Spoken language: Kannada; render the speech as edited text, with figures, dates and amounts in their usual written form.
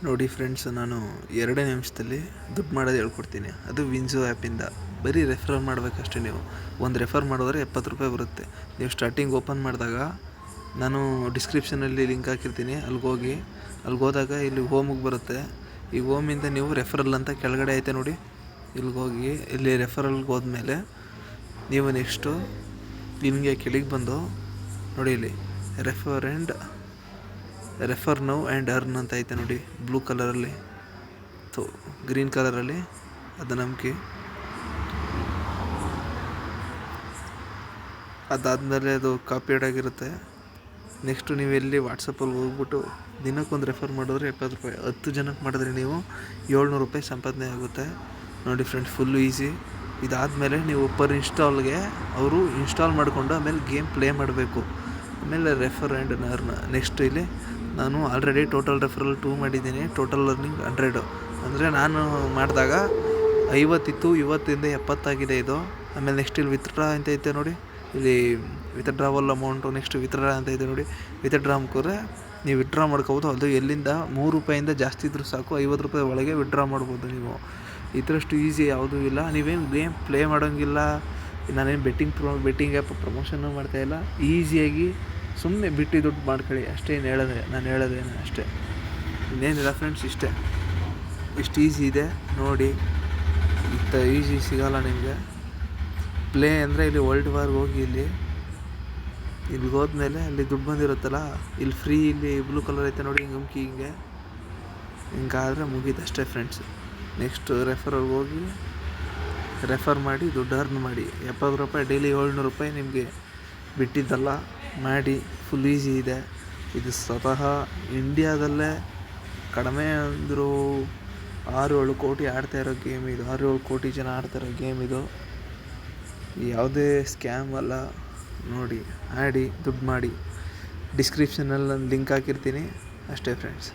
ನೋಡಿ ಫ್ರೆಂಡ್ಸ್, ನಾನು 2 ನಿಮಿಷದಲ್ಲಿ ದುಡ್ಡು ಮಾಡೋದು ಹೇಳ್ಕೊಡ್ತೀನಿ. ಅದು ವಿನ್ಝೋ ಆ್ಯಪಿಂದ. ಬರೀ ರೆಫರ್ ಮಾಡಬೇಕಷ್ಟೇ. ನೀವು ಒಂದು ರೆಫರ್ ಮಾಡಿದ್ರೆ 70 ರೂಪಾಯಿ ಬರುತ್ತೆ. ನೀವು ಸ್ಟಾರ್ಟಿಂಗ್ ಓಪನ್ ಮಾಡಿದಾಗ ನಾನು ಡಿಸ್ಕ್ರಿಪ್ಷನಲ್ಲಿ ಲಿಂಕ್ ಹಾಕಿರ್ತೀನಿ, ಅಲ್ಲಿಗೆ ಹೋದಾಗ ಇಲ್ಲಿ ಹೋಮಿಗೆ ಬರುತ್ತೆ. ಈ ಹೋಮಿಂದ ನೀವು ರೆಫರಲ್ ಅಂತ ಕೆಳಗಡೆ ಐತೆ ನೋಡಿ, ಇಲ್ಲಿಗೆ ಇಲ್ಲಿ ರೆಫರಲ್ಗೆ ಹೋದ್ಮೇಲೆ ನೀವು ನೆಕ್ಸ್ಟು ನಿಮಗೆ ಕೆಳಗೆ ಬಂದು ನೋಡಿ, ಇಲ್ಲಿ ರೆಫರ್ ನೌ ಆ್ಯಂಡ್ ಅರ್ನ್ ಅಂತ ಐತೆ ನೋಡಿ, ಬ್ಲೂ ಕಲರಲ್ಲಿ ಗ್ರೀನ್ ಕಲರಲ್ಲಿ. ಅದು ನಮಗೆ ಅದಾದಮೇಲೆ ಅದು ಕಾಪಿಯಡ್ ಆಗಿರುತ್ತೆ. ನೆಕ್ಸ್ಟು ನೀವು ಎಲ್ಲಿ ವಾಟ್ಸಪ್ಪಲ್ಲಿ ಹೋಗ್ಬಿಟ್ಟು ದಿನಕ್ಕೊಂದು ರೆಫರ್ ಮಾಡಿದ್ರೆ 70 ರೂಪಾಯಿ, 10 ಜನಕ್ಕೆ ಮಾಡಿದ್ರೆ ನೀವು 700 ರೂಪಾಯಿ ಸಂಪಾದನೆ ಆಗುತ್ತೆ. ನೋಡಿ ಫ್ರೆಂಡ್ಸ್, ಫುಲ್ಲು ಈಸಿ. ಇದಾದಮೇಲೆ ನೀವು ಪರ್ ಇನ್ಸ್ಟಾಲ್ಗೆ ಅವರು ಇನ್ಸ್ಟಾಲ್ ಮಾಡಿಕೊಂಡು ಆಮೇಲೆ ಗೇಮ್ ಪ್ಲೇ ಮಾಡಬೇಕು. ಆಮೇಲೆ ರೆಫರ್ ಆ್ಯಂಡ್ ಅರ್ನ್. ನೆಕ್ಸ್ಟ್ ಇಲ್ಲಿ ನಾನು ಆಲ್ರೆಡಿ ಟೋಟಲ್ ರೆಫರಲ್ 2 ಮಾಡಿದ್ದೀನಿ. Total earning 100. ಅಂದರೆ ನಾನು ಮಾಡಿದಾಗ 50 ಇತ್ತು, ಇವತ್ತಿಂದ 70 ಆಗಿದೆ ಇದು. ಆಮೇಲೆ ನೆಕ್ಸ್ಟ್ ಇಲ್ಲಿ ವಿತ್ಡ್ರಾ ಅಂತ ಐತೆ ನೋಡಿ, ಇಲ್ಲಿ ವಿತ್ಡ್ರಾವಲ್ ಅಮೌಂಟು. ನೆಕ್ಸ್ಟ್ ವಿತ್ಡ್ರಾ ಅಂತ ಇದೆ ನೋಡಿ, ವಿತ್ಡ್ರಾ ಮಾಡ್ಕೊಂಡ್ರೆ ನೀವು ವಿತ್ಡ್ರಾ ಮಾಡ್ಕೋಬೋದು. ಅದು ಎಲ್ಲಿಂದ 3 ರೂಪಾಯಿಂದ ಜಾಸ್ತಿ ಇದ್ರೂ ಸಾಕು, 50 ರೂಪಾಯಿ ಒಳಗೆ ವಿತ್ಡ್ರಾ ಮಾಡ್ಬೋದು ನೀವು. ಇದರಷ್ಟು ಈಸಿ ಯಾವುದೂ ಇಲ್ಲ. ನೀವೇನು ಗೇಮ್ ಪ್ಲೇ ಮಾಡೋಂಗಿಲ್ಲ. ನಾನೇನು ಬೆಟ್ಟಿಂಗ್ ಆ್ಯಪ್ ಪ್ರಮೋಷನ್ನು ಮಾಡ್ತಾಯಿಲ್ಲ. ಈಸಿಯಾಗಿ ಸುಮ್ಮನೆ ಬಿಟ್ಟು ದುಡ್ಡು ಮಾಡ್ಕೊಳ್ಳಿ ಅಷ್ಟೇ. ನಾನು ಹೇಳೋದೇನು ಅಷ್ಟೇ, ಇನ್ನೇನಿಲ್ಲ ಫ್ರೆಂಡ್ಸ್, ಇಷ್ಟೇ. ಇಷ್ಟು ಈಸಿ ಇದೆ ನೋಡಿ. ಇಷ್ಟು ಈಸಿ ಸಿಗೋಲ್ಲ ನಿಮಗೆ. ಪ್ಲೇ ಅಂದರೆ ಇಲ್ಲಿ ವರ್ಲ್ಡ್ ವಾರ್ಗೆ ಹೋಗಿ ಇಲ್ಲಿಗೆ ಹೋದ್ಮೇಲೆ ಅಲ್ಲಿ ದುಡ್ಡು ಬಂದಿರುತ್ತಲ್ಲ, ಇಲ್ಲಿ ಫ್ರೀ, ಇಲ್ಲಿ ಬ್ಲೂ ಕಲರ್ ಐತೆ ನೋಡಿ, ಹಿಂಗಾದರೆ ಮುಗೀತು ಅಷ್ಟೇ ಫ್ರೆಂಡ್ಸ್. ನೆಕ್ಸ್ಟ್ ರೆಫರಲ್ಲಿ ಹೋಗಿ ರೆಫರ್ ಮಾಡಿ ದುಡ್ಡು ಅರ್ನ್ ಮಾಡಿ. 70 ರೂಪಾಯಿ ಡೈಲಿ, 700 ರೂಪಾಯಿ ನಿಮಗೆ ಬಿಟ್ಟಿದ್ದಲ್ಲ, ಮಾಡಿ. ಫುಲ್ ಈಸಿ ಇದೆ ಇದು. ಸ್ವತಃ ಇಂಡಿಯಾದಲ್ಲೇ ಕಡಿಮೆ ಅಂದರೂ 6-7 ಕೋಟಿ ಆಡ್ತಾ ಇರೋ ಗೇಮ್ ಇದು. 6-7 ಕೋಟಿ ಜನ ಆಡ್ತಾಯಿರೋ ಗೇಮ್ ಇದು. ಯಾವುದೇ ಸ್ಕ್ಯಾಮ್ ಅಲ್ಲ. ನೋಡಿ, ಆಡಿ ದುಡ್ಡು ಮಾಡಿ. ಡಿಸ್ಕ್ರಿಪ್ಷನಲ್ಲಿ ನಾನು ಲಿಂಕ್ ಹಾಕಿರ್ತೀನಿ ಅಷ್ಟೇ ಫ್ರೆಂಡ್ಸ್.